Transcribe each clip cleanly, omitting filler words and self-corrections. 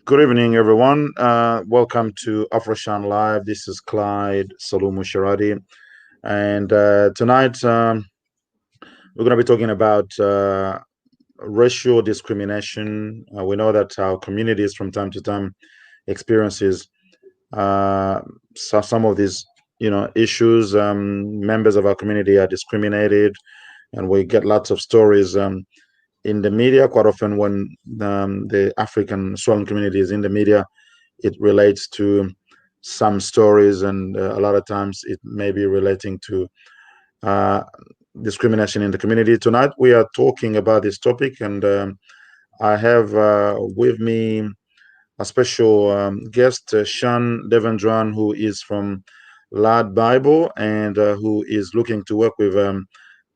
Good evening, everyone. Welcome to Afroshan Live. This is Clyde Salumu Sharadi. And tonight we're going to be talking about racial discrimination. We know that our communities from time to time experiences some of these, issues. Members of our community are discriminated, and we get lots of stories in the media. Quite often when the African swollen community is in the media, it relates to some stories, and a lot of times it may be relating to discrimination in the community. Tonight we are talking about this topic, and I have with me a special guest, Sean Devendran, who is from LadBible and who is looking to work with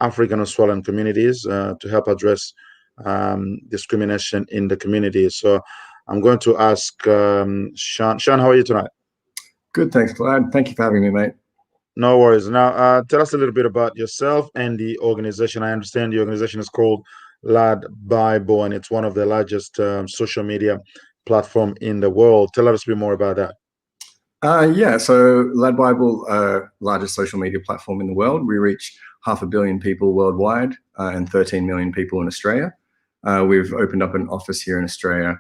African Australian communities to help address discrimination in the community. So I'm going to ask Sean. Sean, how are you tonight? Good, thanks, Clyde. Thank you for having me, mate. No worries. Now, tell us a little bit about yourself and the organization. I understand the organization is called LadBible, and it's one of the largest social media platform in the world. Tell us a bit more about that. Yeah, so LadBible, largest social media platform in the world. We reach 500 million people worldwide and 13 million people in Australia. We've opened up an office here in Australia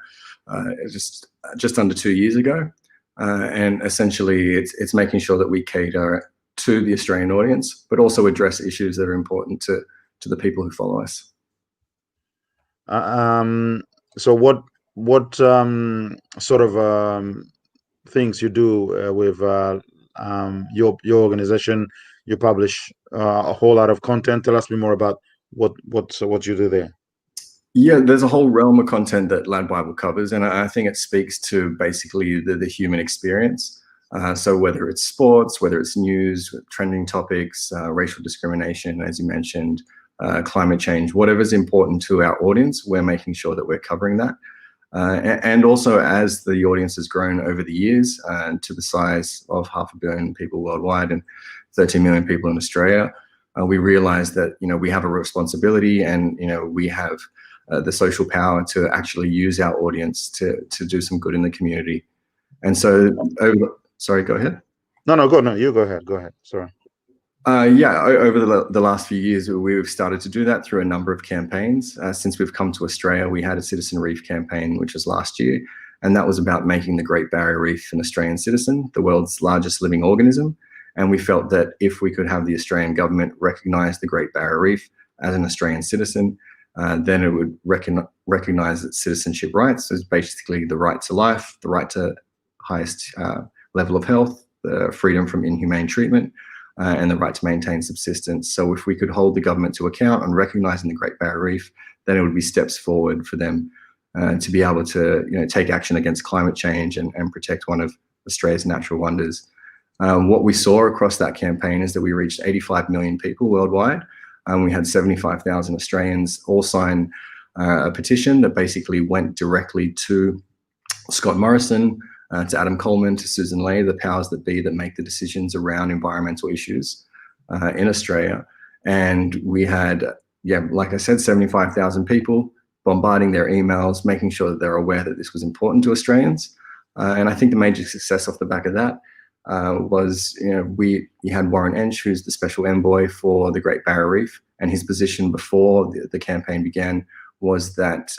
just under 2 years ago. And essentially it's making sure that we cater to the Australian audience, but also address issues that are important to the people who follow us. So what sort of things you do with your organization? You publish a whole lot of content. Tell us a bit more about what you do there. Yeah, there's a whole realm of content that LadBible covers, and I think it speaks to basically the human experience. So whether it's sports, whether it's news, trending topics, racial discrimination, as you mentioned, climate change, whatever's important to our audience, we're making sure that we're covering that. And also, as the audience has grown over the years to the size of 500 million people worldwide and 13 million people in Australia, we realize that we have a responsibility, and we have the social power to actually use our audience to do some good in the community. And so, sorry, go ahead. No, you go ahead. Go ahead. Sorry. Yeah, over the last few years, we've started to do that through a number of campaigns. Since we've come to Australia, we had a Citizen Reef campaign, which was last year, and that was about making the Great Barrier Reef an Australian citizen, the world's largest living organism. And we felt that if we could have the Australian government recognise the Great Barrier Reef as an Australian citizen, then it would recognise its citizenship rights. So it's basically the right to life, the right to highest level of health, the freedom from inhumane treatment, and the right to maintain subsistence. So if we could hold the government to account on recognising the Great Barrier Reef, then it would be steps forward for them to be able to take action against climate change and protect one of Australia's natural wonders. What we saw across that campaign is that we reached 85 million people worldwide. We had 75,000 Australians all sign a petition that basically went directly to Scott Morrison, to Adam Coleman, to Susan Ley, the powers that be that make the decisions around environmental issues in Australia. And we had, like I said, 75,000 people bombarding their emails, making sure that they're aware that this was important to Australians. And I think the major success off the back of that was, you had Warren Entsch, who's the special envoy for the Great Barrier Reef, and his position before the campaign began was that,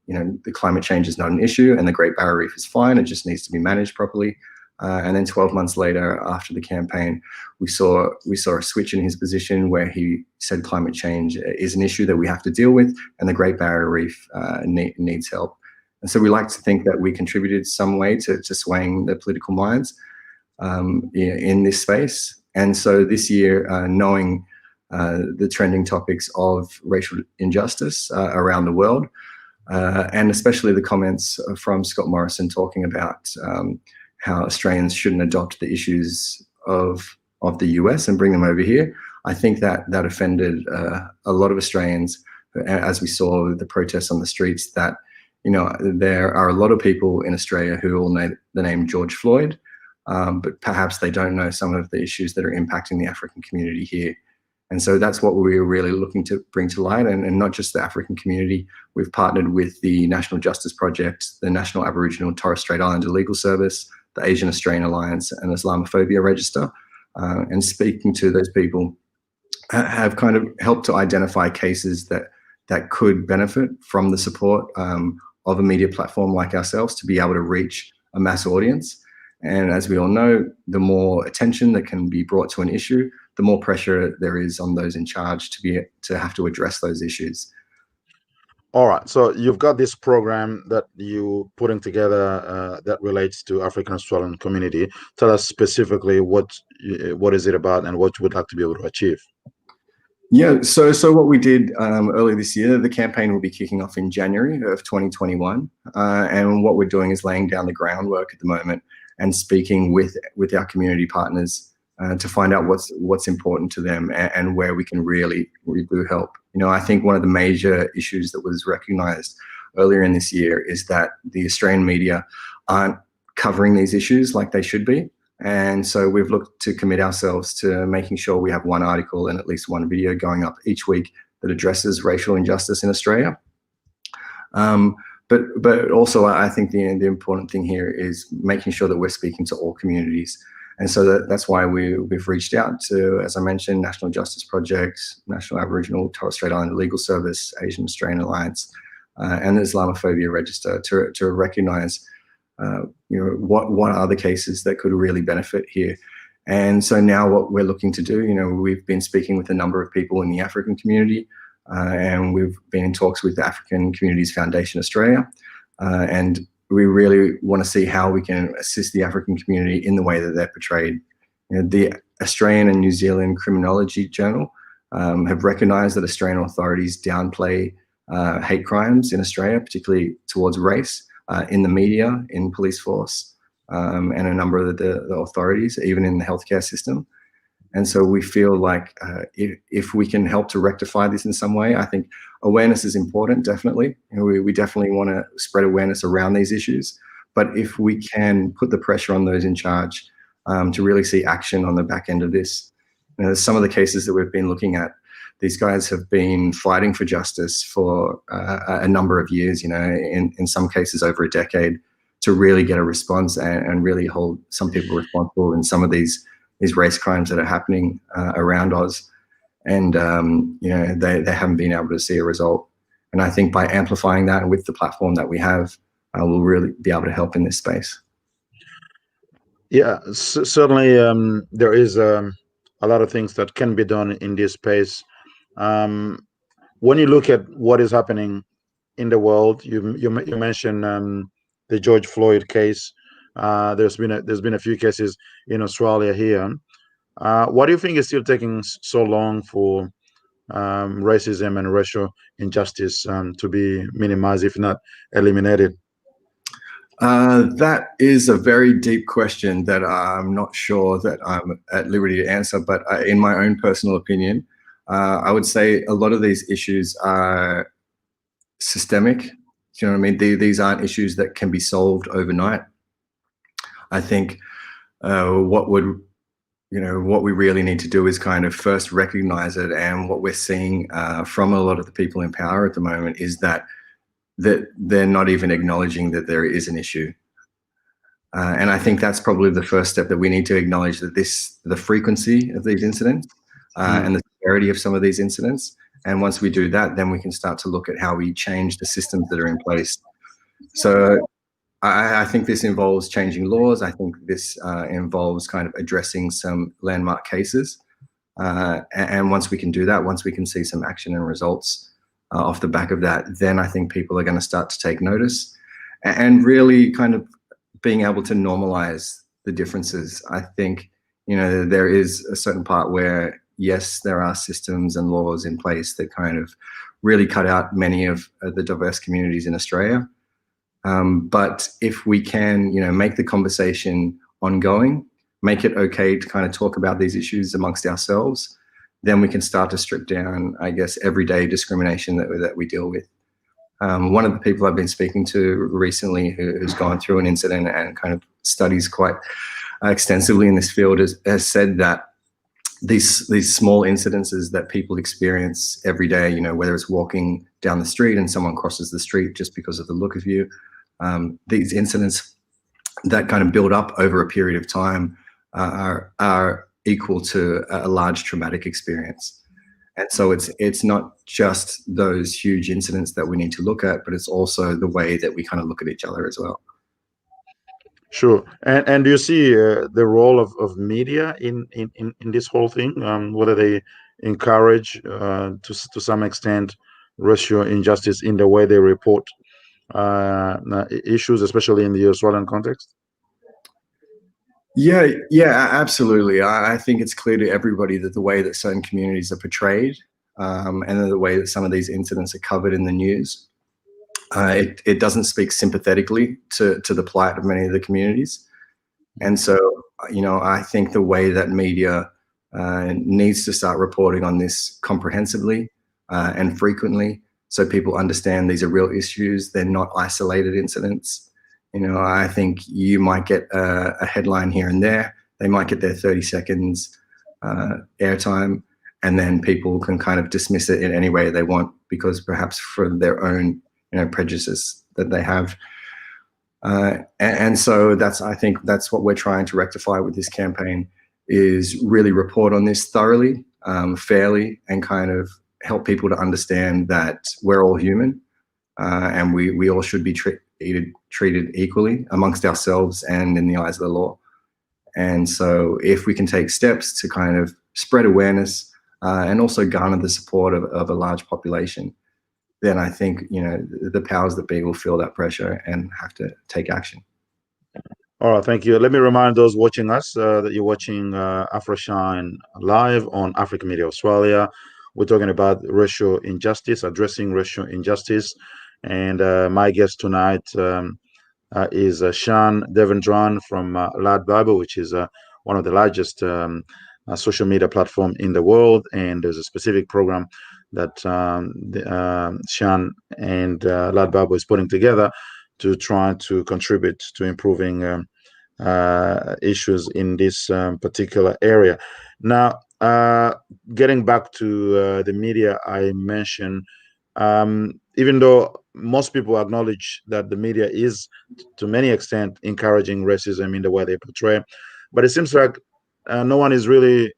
the climate change is not an issue and the Great Barrier Reef is fine, it just needs to be managed properly. And then 12 months later, after the campaign, we saw a switch in his position where he said climate change is an issue that we have to deal with, and the Great Barrier Reef needs help. And so we like to think that we contributed some way to swaying the political minds in this space. And so this year, knowing the trending topics of racial injustice around the world, and especially the comments from Scott Morrison talking about how Australians shouldn't adopt the issues of the US and bring them over here, I think that offended a lot of Australians, as we saw the protests on the streets, that there are a lot of people in Australia who all know the name George Floyd, but perhaps they don't know some of the issues that are impacting the African community here. And so that's what we're really looking to bring to light, and not just the African community. We've partnered with the National Justice Project, the National Aboriginal and Torres Strait Islander Legal Service, the Asian Australian Alliance, and Islamophobia Register. And speaking to those people have kind of helped to identify cases that could benefit from the support of a media platform like ourselves to be able to reach a mass audience. And as we all know, the more attention that can be brought to an issue, the more pressure there is on those in charge to have to address those issues. All right. So you've got this program that you putting together that relates to African Australian community. Tell us specifically what is it about and what you would like to be able to achieve. Yeah, so what we did earlier this year, the campaign will be kicking off in January of 2021. And what we're doing is laying down the groundwork at the moment and speaking with our community partners to find out what's important to them and where we can really do help. You know, I think one of the major issues that was recognised earlier in this year is that the Australian media aren't covering these issues like they should be. And so we've looked to commit ourselves to making sure we have one article and at least one video going up each week that addresses racial injustice in Australia. But also I think the important thing here is making sure that we're speaking to all communities. And so that's why we've reached out to, as I mentioned, National Justice Project, National Aboriginal Torres Strait Islander Legal Service, Asian Australian Alliance, and the Islamophobia Register to recognise what are the cases that could really benefit here. And so now what we're looking to do, we've been speaking with a number of people in the African community, and we've been in talks with the African Communities Foundation Australia, and we really want to see how we can assist the African community in the way that they're portrayed. The Australian and New Zealand Criminology Journal have recognised that Australian authorities downplay hate crimes in Australia, particularly towards race, in the media, in police force, and a number of the authorities, even in the healthcare system. And so we feel like if we can help to rectify this in some way, I think awareness is important, definitely. We definitely want to spread awareness around these issues. But if we can put the pressure on those in charge to really see action on the back end of this, some of the cases that we've been looking at, these guys have been fighting for justice for a number of years, in some cases over a decade, to really get a response and really hold some people responsible in some of these race crimes that are happening around Oz. And, they haven't been able to see a result. And I think by amplifying that and with the platform that we have, we'll really be able to help in this space. Yeah, certainly there is a lot of things that can be done in this space. When you look at what is happening in the world, you mentioned the George Floyd case. There's been a few cases in Australia here. What do you think is still taking so long for racism and racial injustice to be minimized, if not eliminated? That is a very deep question that I'm not sure that I'm at liberty to answer, but in my own personal opinion, I would say a lot of these issues are systemic. Do you know what I mean? These aren't issues that can be solved overnight. I think what we really need to do is kind of first recognize it. And what we're seeing from a lot of the people in power at the moment is that they're not even acknowledging that there is an issue. And I think that's probably the first step, that we need to acknowledge that the frequency of these incidents and the severity of some of these incidents. And once we do that, then we can start to look at how we change the systems that are in place. So I think this involves changing laws. I think this involves kind of addressing some landmark cases. And once we can do that, once we can see some action and results off the back of that, then I think people are going to start to take notice and really kind of being able to normalize the differences. I think, there is a certain part where, yes, there are systems and laws in place that kind of really cut out many of the diverse communities in Australia. But if we can, make the conversation ongoing, make it okay to kind of talk about these issues amongst ourselves, then we can start to strip down, I guess, everyday discrimination that we deal with. One of the people I've been speaking to recently who's gone through an incident and kind of studies quite extensively in this field has said that these small incidences that people experience every day, you know, whether it's walking down the street and someone crosses the street just because of the look of you, these incidents that kind of build up over a period of time are equal to a large traumatic experience. And so it's not just those huge incidents that we need to look at, but it's also the way that we kind of look at each other as well. Sure. And do you see the role of media in this whole thing? Whether they encourage to some extent racial injustice in the way they report issues, especially in the Australian context? Yeah, absolutely. I think it's clear to everybody that the way that certain communities are portrayed, and the way that some of these incidents are covered in the news, it doesn't speak sympathetically to the plight of many of the communities. And so, you know, I think the way that media needs to start reporting on this comprehensively and frequently, so people understand these are real issues, they're not isolated incidents. You know, I think you might get a headline here and there, they might get their 30 seconds airtime, and then people can kind of dismiss it in any way they want because perhaps for their own, you know, prejudices that they have. And so I think that's what we're trying to rectify with this campaign, is really report on this thoroughly, fairly, and kind of help people to understand that we're all human, and we all should be treated equally amongst ourselves and in the eyes of the law. And so if we can take steps to kind of spread awareness and also garner the support of a large population, then I think, you know, the powers that be will feel that pressure and have to take action. All right, thank you. Let me remind those watching us that you're watching AfroShine live on African Media Australia. We're talking about racial injustice, addressing racial injustice. And my guest tonight is Sean Devendran from LadBible, which is one of the largest social media platform in the world. And there's a specific program that Sean and LadBible is putting together to try to contribute to improving issues in this particular area. Now, getting back to the media I mentioned, even though most people acknowledge that the media is, to many extent, encouraging racism in the way they portray, but it seems like no one is really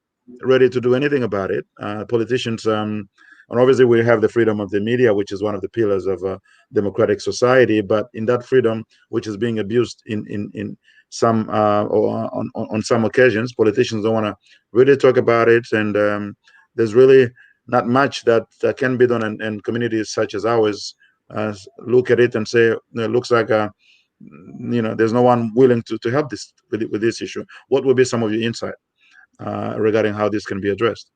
ready to do anything about it. Politicians, and obviously we have the freedom of the media, which is one of the pillars of a democratic society, but in that freedom, which is being abused in some or on some occasions, politicians don't want to really talk about it, and there's really not much that can be done, and communities such as ours look at it and say, it looks like you know, there's no one willing to help this with this issue. What would be some of your insight regarding how this can be addressed?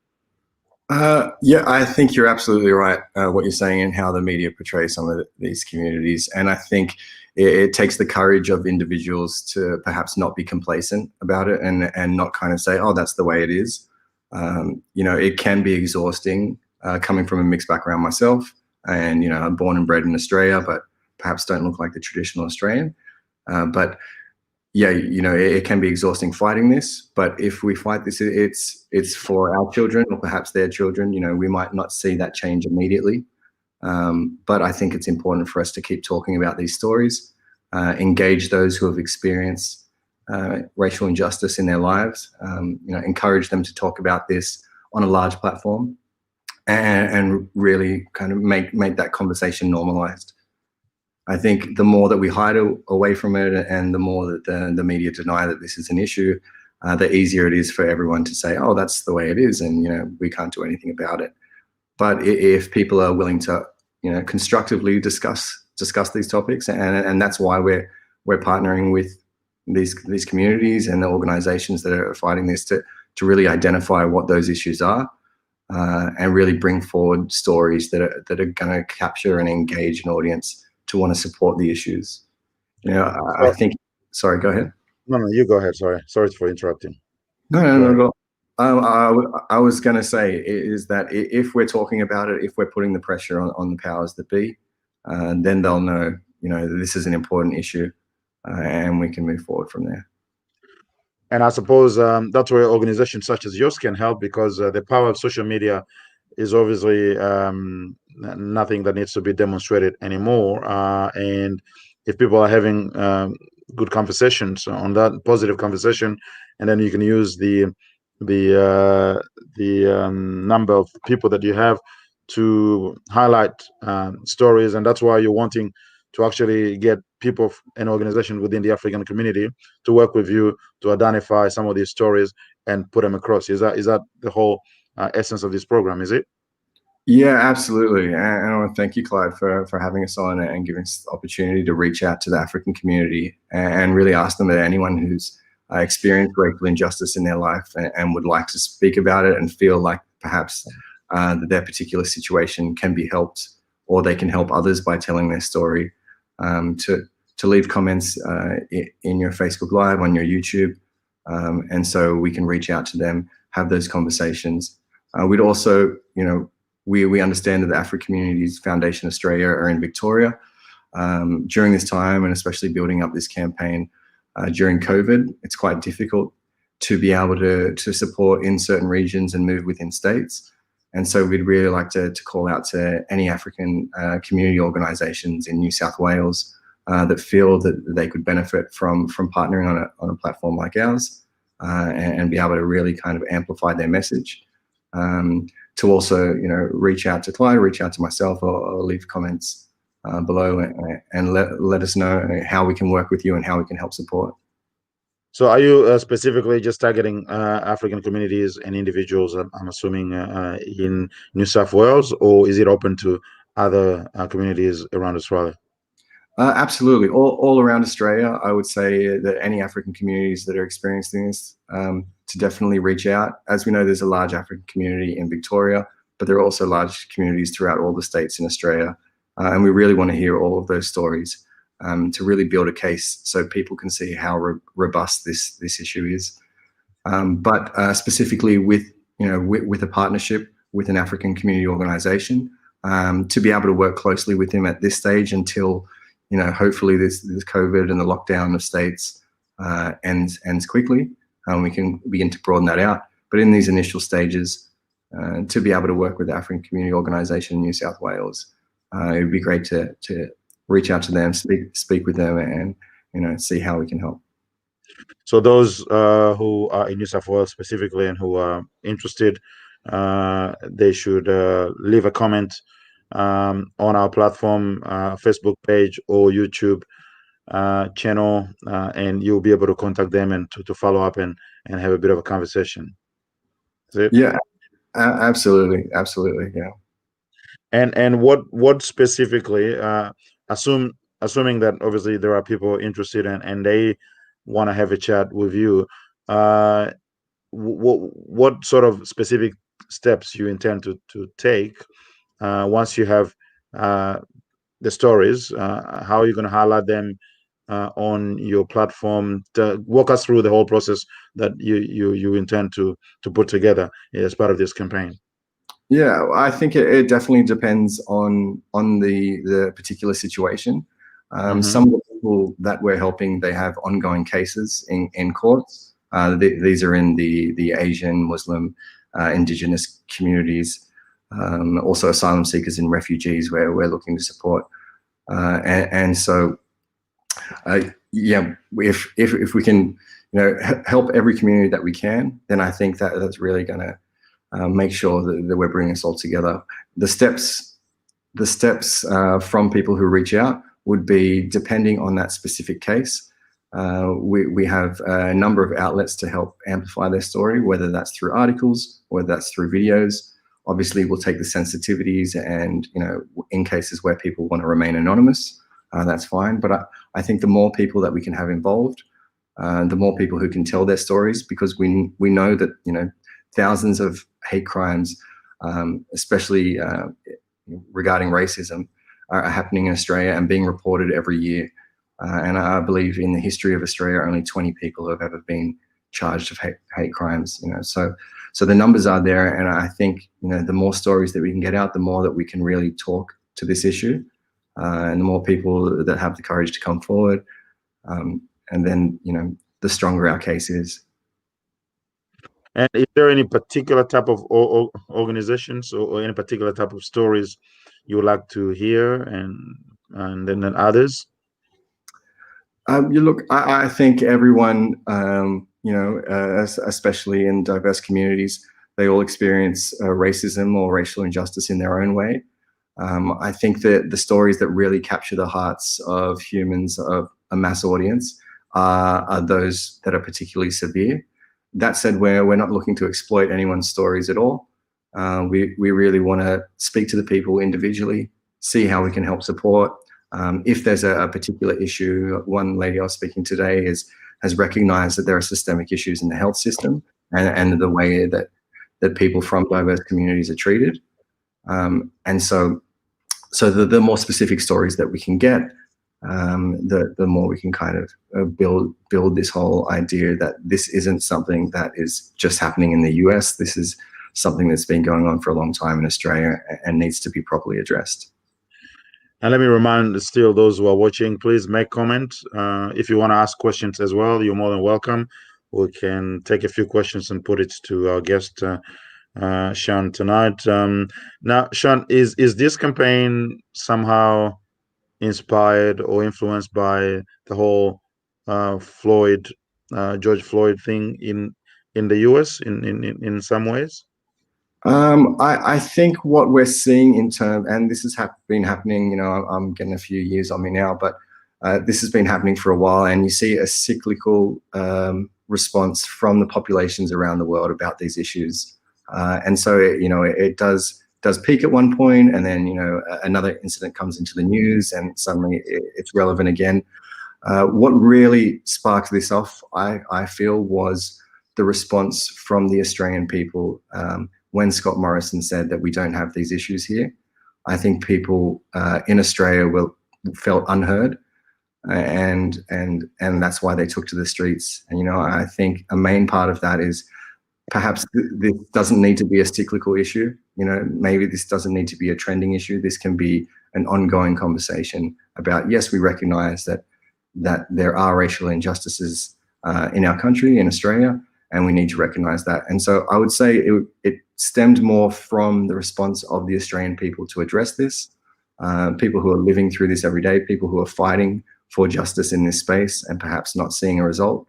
Yeah, I think you're absolutely right, what you're saying, and how the media portray some of these communities. And I think it takes the courage of individuals to perhaps not be complacent about it and not kind of say, oh, that's the way it is. You know, it can be exhausting coming from a mixed background myself. And, you know, I'm born and bred in Australia, but perhaps don't look like the traditional Australian. But yeah, you know, it can be exhausting fighting this, but if we fight this, it's for our children or perhaps their children. You know, we might not see that change immediately, but I think it's important for us to keep talking about these stories, engage those who have experienced racial injustice in their lives, you know, encourage them to talk about this on a large platform, and really kind of make that conversation normalized. I think the more that we hide away from it and the more that the media deny that this is an issue, the easier it is for everyone to say, oh, that's the way it is, and, you know, we can't do anything about it. But if people are willing to, you know, constructively discuss these topics, and that's why we're partnering with these communities and the organizations that are fighting this to really identify what those issues are, and really bring forward stories that are going to capture and engage an audience to want to support the issues. You know, I think. Sorry, go ahead. No, you go ahead. Sorry for interrupting. No. I was going to say is that if we're talking about it, if we're putting the pressure on the powers that be, then they'll know, you know, this is an important issue, and we can move forward from there. And I suppose that's where organizations such as yours can help, because the power of social media is obviously nothing that needs to be demonstrated anymore. And if people are having good conversations on that, positive conversation, and then you can use the number of people that you have to highlight stories, and that's why you're wanting to actually get people and organizations within the African community to work with you to identify some of these stories and put them across. Is that the whole essence of this program? Is it? Yeah, absolutely. And I want to thank you, Clyde, for having us on and giving us the opportunity to reach out to the African community and really ask them that anyone who's experienced racial injustice in their life and would like to speak about it and feel like perhaps that their particular situation can be helped, or they can help others by telling their story, to leave comments in your Facebook Live, on your YouTube, and so we can reach out to them, have those conversations. We'd also, we understand that the African Communities Foundation Australia are in Victoria during this time, and especially building up this campaign during COVID. It's quite difficult to be able to support in certain regions and move within states. And so we'd really like to call out to any African community organisations in New South Wales that feel that they could benefit from partnering on a platform like ours, and be able to really kind of amplify their message. To also, reach out to Clyde, reach out to myself, or leave comments below and let us know how we can work with you and how we can help support. So are you specifically just targeting African communities and individuals, I'm assuming, in New South Wales, or is it open to other communities around Australia? Absolutely. All around Australia, I would say that any African communities that are experiencing this, to definitely reach out. As we know, there's a large African community in Victoria, but there are also large communities throughout all the states in Australia. And we really want to hear all of those stories to really build a case so people can see how robust this issue is. But specifically with a partnership with an African community organisation, to be able to work closely with them at this stage until hopefully this COVID and the lockdown of states ends quickly, and we can begin to broaden that out. But in these initial stages, to be able to work with the African community organisation in New South Wales, it would be great to reach out to them, speak with them, and see how we can help. So those who are in New South Wales specifically and who are interested, they should leave a comment on our platform, Facebook page or YouTube channel, and you'll be able to contact them and to follow up and have a bit of a conversation. Is it? Yeah, absolutely, yeah. And what specifically, assuming that obviously there are people interested and they want to have a chat with you, what sort of specific steps you intend to take once you have the stories? How are you going to highlight them on your platform? Walk us through the whole process that you intend to put together as part of this campaign. Yeah, I think it definitely depends on the particular situation. Some of the people that we're helping, they have ongoing cases in courts. These are in the Asian, Muslim, Indigenous communities, also asylum seekers and refugees, where we're looking to support. And so, yeah, if we can, help every community that we can, then I think that's really going to make sure that we're bringing us all together. The steps from people who reach out would be depending on that specific case. We have a number of outlets to help amplify their story, whether that's through articles, whether that's through videos. Obviously, we'll take the sensitivities, and in cases where people want to remain anonymous, that's fine. But I think the more people that we can have involved, the more people who can tell their stories, because we know that thousands of hate crimes, especially regarding racism, are happening in Australia and being reported every year. And I believe in the history of Australia, only 20 people have ever been charged of hate crimes. So the numbers are there, and I think the more stories that we can get out, the more that we can really talk to this issue, and the more people that have the courage to come forward, and then the stronger our case is. And is there any particular type of organizations or any particular type of stories you would like to hear, and then others? You look, I think everyone, especially in diverse communities, they all experience racism or racial injustice in their own way. I think that the stories that really capture the hearts of humans, of a mass audience, are those that are particularly severe. That said, we're not looking to exploit anyone's stories at all. We really want to speak to the people individually, see how we can help support. If there's a particular issue, one lady I was speaking today has recognized that there are systemic issues in the health system and the way that people from diverse communities are treated. And so the more specific stories that we can get, the more we can kind of build this whole idea that this isn't something that is just happening in the US. This is something that's been going on for a long time in Australia and needs to be properly addressed. And let me remind still those who are watching, please make comments. If you want to ask questions as well, you're more than welcome. We can take a few questions and put it to our guest, Sean, tonight. Now, Sean, is this campaign somehow inspired or influenced by the whole George Floyd thing in the US in some ways? I think what we're seeing in terms, and this has been happening, I'm getting a few years on me now, but this has been happening for a while, and you see a cyclical response from the populations around the world about these issues. And so, it does peak at one point, and then, another incident comes into the news and suddenly it's relevant again. What really sparked this off, I feel, was the response from the Australian people when Scott Morrison said that we don't have these issues here. I think people in Australia felt unheard, and that's why they took to the streets. And I think a main part of that is perhaps this doesn't need to be a cyclical issue. Maybe this doesn't need to be a trending issue. This can be an ongoing conversation about, yes, we recognize that there are racial injustices in our country, in Australia, and we need to recognize that. And so I would say it stemmed more from the response of the Australian people to address this, people who are living through this every day, people who are fighting for justice in this space and perhaps not seeing a result.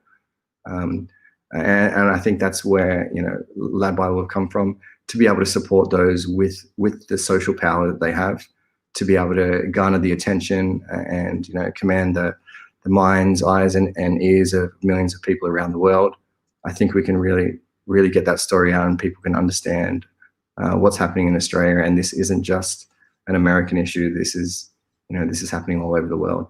And I think that's where, LadBible have come from, to be able to support those with the social power that they have, to be able to garner the attention and, command the minds, eyes, and ears of millions of people around the world. I think we can really get that story out, and people can understand what's happening in Australia. And this isn't just an American issue. This is happening all over the world.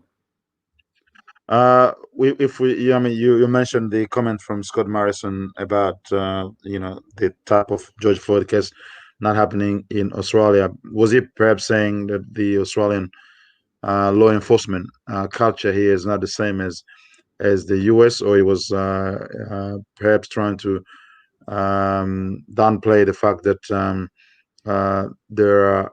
You mentioned the comment from Scott Morrison about the type of George Floyd case not happening in Australia. Was he perhaps saying that the Australian law enforcement culture here is not the same as the US, or he was perhaps trying to downplay the fact that there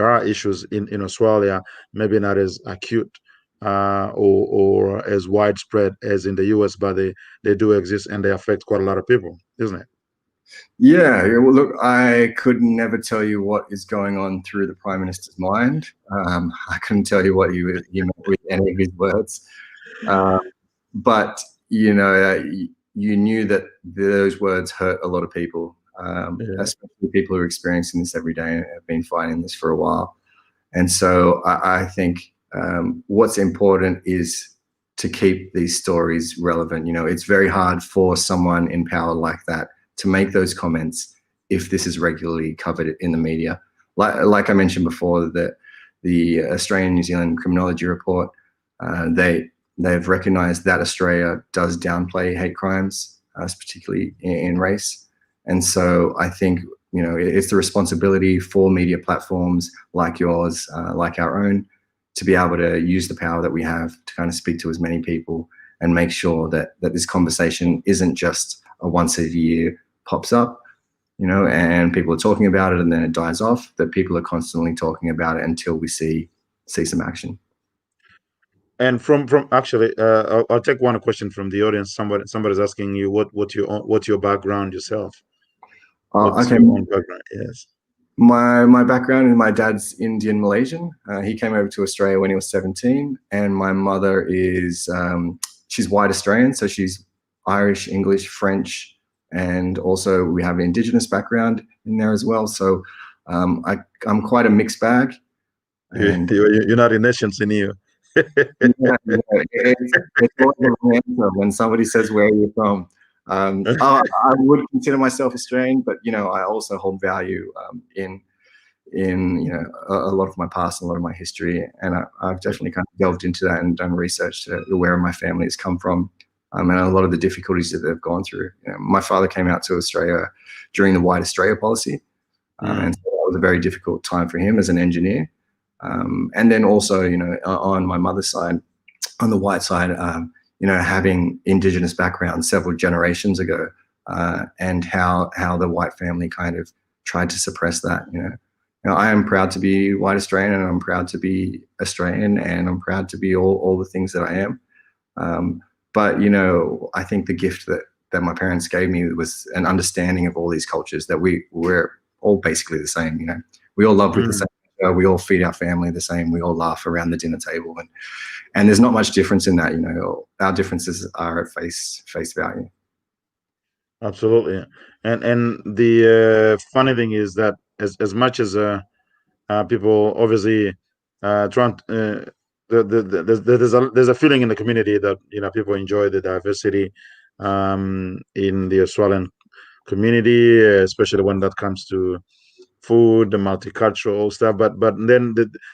are issues in Australia, maybe not as acute or as widespread as in the US, but they do exist and they affect quite a lot of people, isn't it? Yeah, well, look, I could never tell you what is going on through the Prime Minister's mind. I couldn't tell you what he meant with any of his words. But, you knew that those words hurt a lot of people, especially people who are experiencing this every day and have been fighting this for a while. And so I think what's important is to keep these stories relevant. It's very hard for someone in power like that to make those comments if this is regularly covered in the media. Like I mentioned before, the Australian New Zealand Criminology Report, they've recognised that Australia does downplay hate crimes, particularly in race. And so I think, it's the responsibility for media platforms like yours, like our own, to be able to use the power that we have to kind of speak to as many people and make sure that this conversation isn't just a once a year pops up, and people are talking about it and then it dies off, that people are constantly talking about it until we see some action. And from actually, I'll take one question from the audience. Somebody's asking you what's your background yourself? What's Okay. your own background? Yes. My background is my dad's Indian Malaysian. He came over to Australia when he was 17, and my mother is she's white Australian, so she's Irish, English, French, and also we have an Indigenous background in there as well. So I'm quite a mixed bag. And You're not a nations in you. it's always a long answer when somebody says, "Where are you from?" I would consider myself Australian, but I also hold value in a lot of my past and a lot of my history, and I've definitely kind of delved into that and done research to where my family has come from, and a lot of the difficulties that they've gone through. My father came out to Australia during the White Australia policy, and so that was a very difficult time for him as an engineer. And then also, on my mother's side, on the white side, having Indigenous background several generations ago, and how the white family kind of tried to suppress that. I am proud to be white Australian, and I'm proud to be Australian, and I'm proud to be all the things that I am. But I think the gift that my parents gave me was an understanding of all these cultures, that we're all basically the same. We all love with the same. We all feed our family the same. We all laugh around the dinner table, and there's not much difference in that. Our differences are at face value. Absolutely. And the funny thing is that as much as people obviously trying there's a feeling in the community that people enjoy the diversity in the Australian community, especially when that comes to food, the multicultural stuff. But then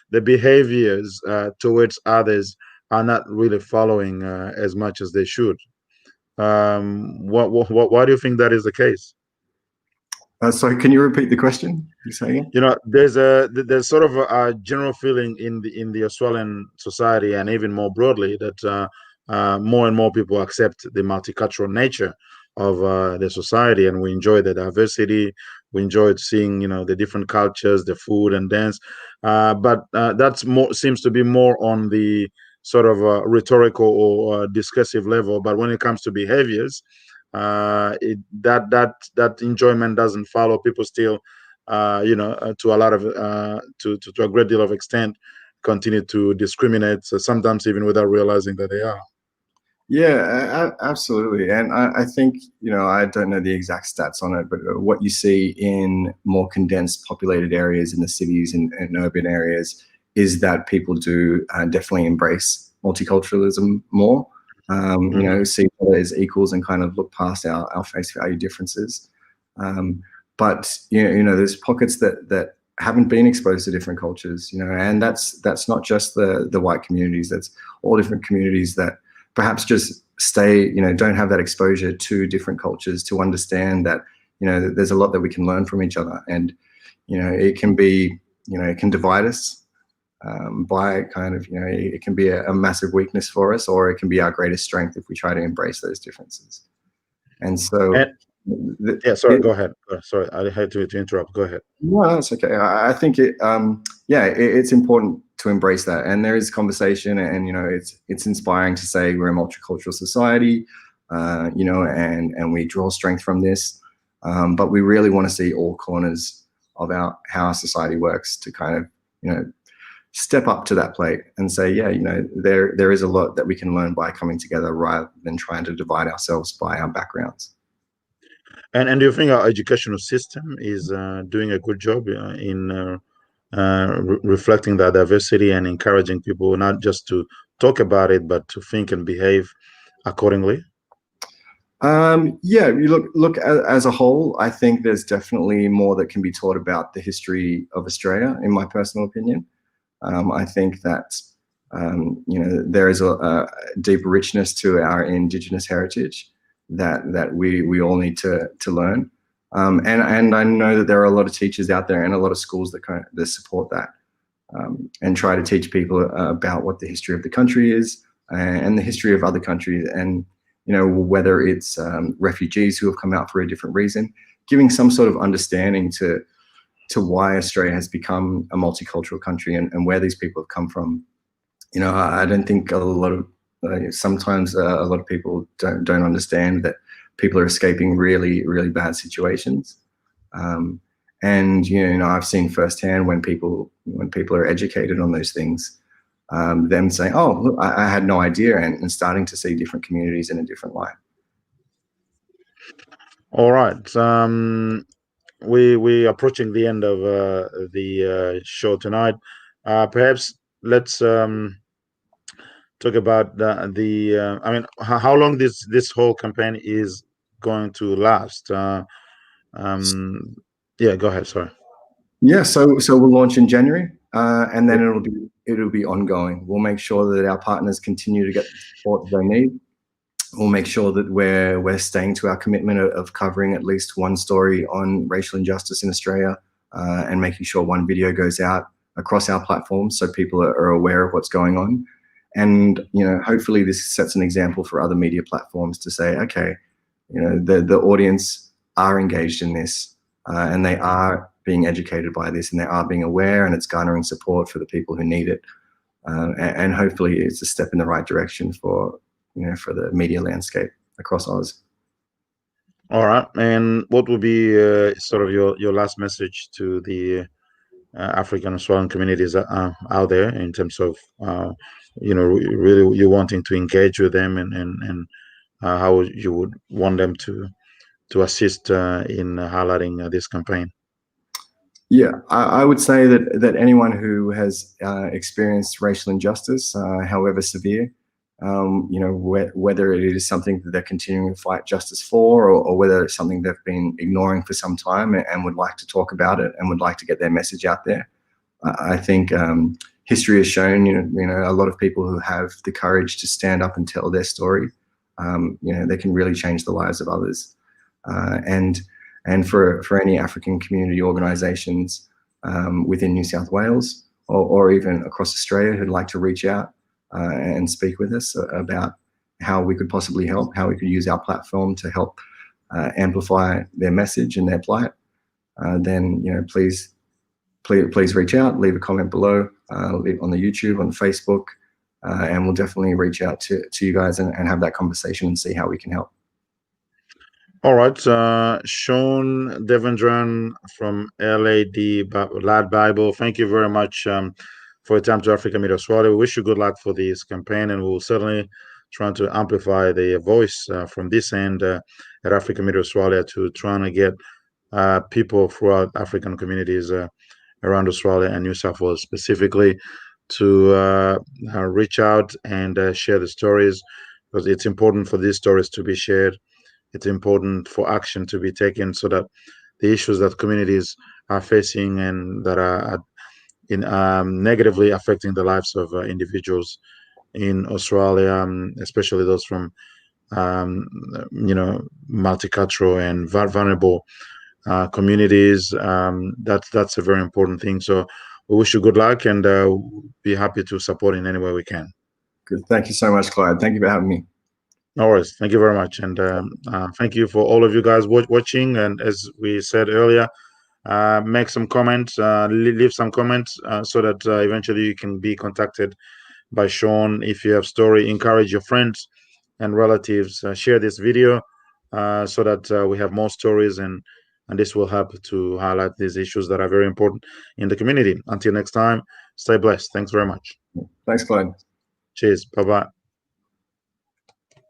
the behaviors towards others are not really following as much as they should. Why do you think that is the case? Sorry, can you repeat the question? You saying? There's sort of a general feeling in the Australian society, and even more broadly, that more and more people accept the multicultural nature of the society, and we enjoy the diversity. We enjoy seeing the different cultures, the food and dance, but that's more seems to be more on the sort of rhetorical or discursive level. But when it comes to behaviors, that enjoyment doesn't follow. People still, to a lot of to a great deal of extent, continue to discriminate. So sometimes even without realizing that they are. Yeah, absolutely. And I think, I don't know the exact stats on it, but what you see in more condensed populated areas in the cities and urban areas is that people do definitely embrace multiculturalism more, see each other as equals and kind of look past our face value differences. But, there's pockets that haven't been exposed to different cultures, and that's not just the white communities, that's all different communities that perhaps just don't have that exposure to different cultures to understand that, there's a lot that we can learn from each other. And, it can be, it can divide us by kind of, it can be a massive weakness for us, or it can be our greatest strength if we try to embrace those differences. And so... sorry, go ahead. Sorry, I had to interrupt. Go ahead. No, that's okay. I think it's important to embrace that, and there is conversation, and it's inspiring to say we're a multicultural society, and we draw strength from this, but we really want to see all corners of how our society works to kind of step up to that plate and say, there is a lot that we can learn by coming together rather than trying to divide ourselves by our backgrounds. And do you think our educational system is doing a good job in reflecting that diversity and encouraging people not just to talk about it, but to think and behave accordingly? You look as a whole, I think there's definitely more that can be taught about the history of Australia, in my personal opinion. I think that there is a deep richness to our Indigenous heritage that we all need to learn. And I know that there are a lot of teachers out there and a lot of schools that support that, and try to teach people about what the history of the country is and the history of other countries, and whether it's refugees who have come out for a different reason, giving some sort of understanding to why Australia has become a multicultural country and where these people have come from. I don't think a lot of sometimes a lot of people don't understand that people are escaping really, really bad situations. And I've seen firsthand when people are educated on those things, them saying, "Oh, look, I had no idea," and starting to see different communities in a different light. All right. We approaching the end of the show tonight. Perhaps let's talk about I mean, how long this whole campaign is going to last. Yeah, go ahead. Sorry. Yeah, so we'll launch in January, and then it'll be ongoing. We'll make sure that our partners continue to get the support they need. We'll make sure that we're staying to our commitment of covering at least one story on racial injustice in Australia, and making sure one video goes out across our platforms so people are aware of what's going on. And hopefully this sets an example for other media platforms to say, okay, the audience are engaged in this, and they are being educated by this, and they are being aware, and it's garnering support for the people who need it. And hopefully it's a step in the right direction for the media landscape across Oz. All right. And what would be sort of your last message to the African Australian communities out there in terms of really you wanting to engage with them, and how you would want them to assist in highlighting this campaign? Yeah, I would say that anyone who has experienced racial injustice, however severe, whether it is something that they're continuing to fight justice for, or whether it's something they've been ignoring for some time and would like to talk about it and would like to get their message out there. I think history has shown, a lot of people who have the courage to stand up and tell their story, they can really change the lives of others. And for any African community organisations within New South Wales or even across Australia who'd like to reach out and speak with us about how we could possibly help, how we could use our platform to help amplify their message and their plight, then please reach out, leave a comment below, on the YouTube, on Facebook, and we'll definitely reach out to you guys and have that conversation and see how we can help. All right, Sean Devendran from LadBible, thank you very much for your time to Africa Media Australia. We wish you good luck for this campaign, and we'll certainly try to amplify the voice from this end at Africa Media Australia to trying to get people throughout African communities around Australia and New South Wales specifically to reach out and share the stories, because it's important for these stories to be shared. It's important for action to be taken so that the issues that communities are facing and that are negatively affecting the lives of individuals in Australia, especially those from multicultural and vulnerable communities. That's a very important thing. So we wish you good luck, and be happy to support in any way we can. Good. Thank you so much, Clyde. Thank you for having me. No worries. Thank you very much. And thank you for all of you guys watching. And as we said earlier, make some comments, leave some comments so that eventually you can be contacted by Sean. If you have story, encourage your friends and relatives, share this video so that we have more stories, and this will help to highlight these issues that are very important in the community. Until next time, stay blessed. Thanks very much. Thanks, Clyde. Cheers. Bye-bye.